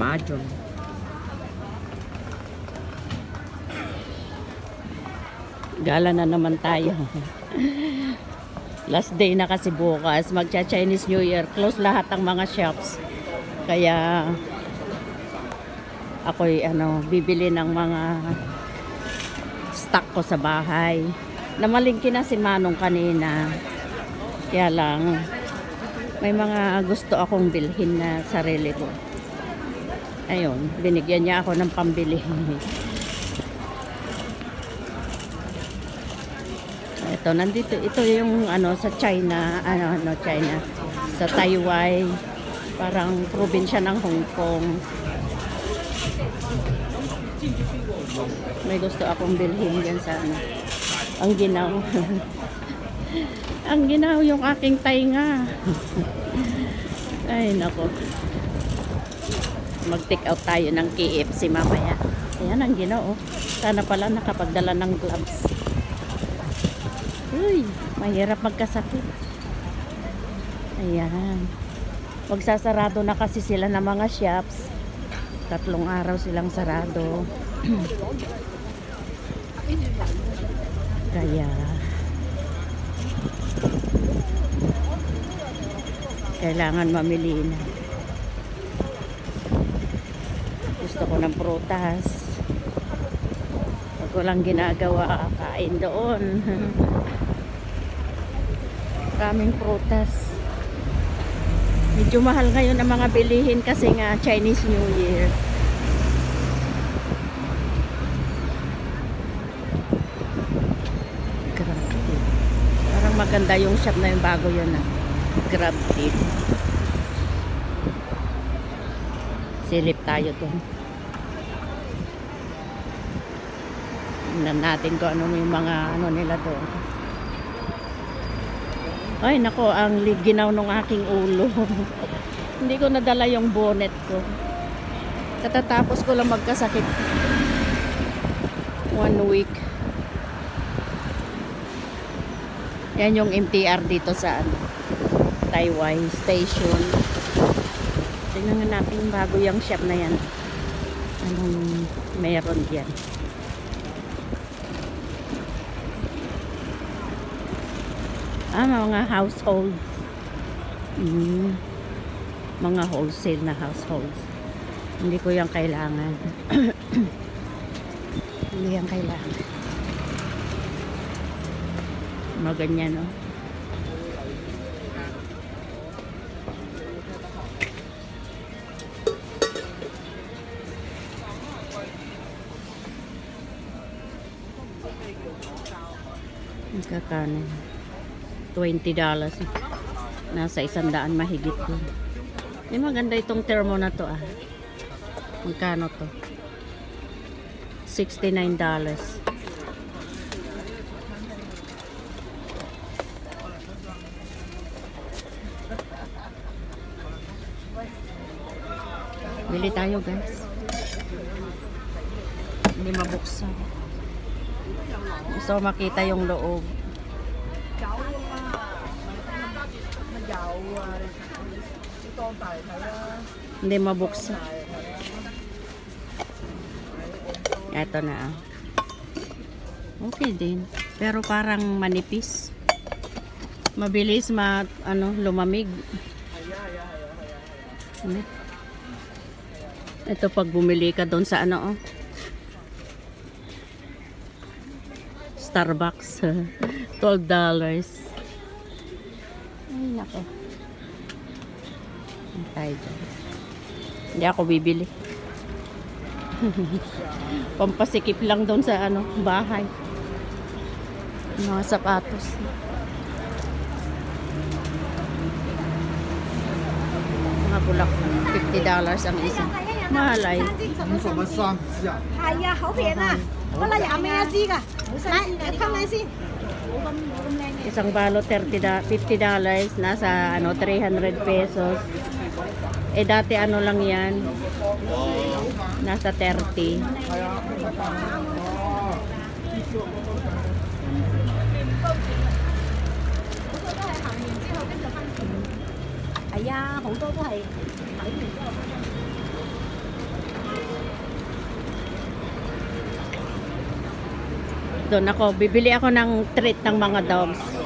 Mahjong. Gala na naman tayo. Last day na kasi bukas. Magcha-Chinese New Year. Close lahat ang mga shops. Kaya ako'y bibili ng mga stock ko sa bahay. Namalingki na si Manong kanina. Kaya lang may mga gusto akong bilhin na sarili ko. Ayun, binigyan niya ako ng pambili. Ito, nandito, ito yung sa China, China, sa Taiwan, parang probinsya ng Hong Kong. May gusto akong bilhin dyan sa ang ginaw. Ang ginaw yung aking tainga. Ay, nako. Mag-take out tayo ng KFC mamaya. Ayan, ang ginaw. Sana pala nakapagdala ng gloves. Uy, mahirap magkasakit. Ayan. Magsasarado na kasi sila ng mga shops. 3 araw silang sarado. Kaya kailangan mamili na. Gusto ko ng prutas. Pag walang ginagawa, kain doon. Kaming prutas. Medyo mahal ngayon ang mga bilihin kasi nga Chinese New Year. Grabe. Parang maganda yung shop na yung bago yun Grabe. Silip tayo dun. Tingnan natin kung ano yung mga nila doon. Ay nako, ang ginaw ng aking ulo. Hindi ko nadala yung bonnet ko. Katatapos ko lang magkasakit 1 week. Yan yung MTR dito sa Taiwan Station. Tingnan natin bago yung shop na yan. Anong meron yan? Mga households. Mga wholesale na households. Hindi ko yung kailangan. Hindi yung kailangan. Mga ganyan, no? Kakanin. $20. Nasa 100 mahigit ko. Maganda itong thermo na to Magkano to? $69. Bili tayo, guys. Hindi mabuksan. Gusto ko makita yung loob. Hindi mabuksan. Ito na. Okay din. Pero parang manipis. Mabilis lumamig. Ito pag bumili ka doon sa Starbucks. $12. Ay, nako. Tayo dyan. Hindi ako bibili. Pampasikip lang doon sa bahay. Mga sapatos. Mga bulak. $50 ang isa. Mahal ay. Isang balot $50. Nasa $300 pesos. Dati lang yan. Nasa 30. doon. Ako, bibili ako ng treat ng mga dogs.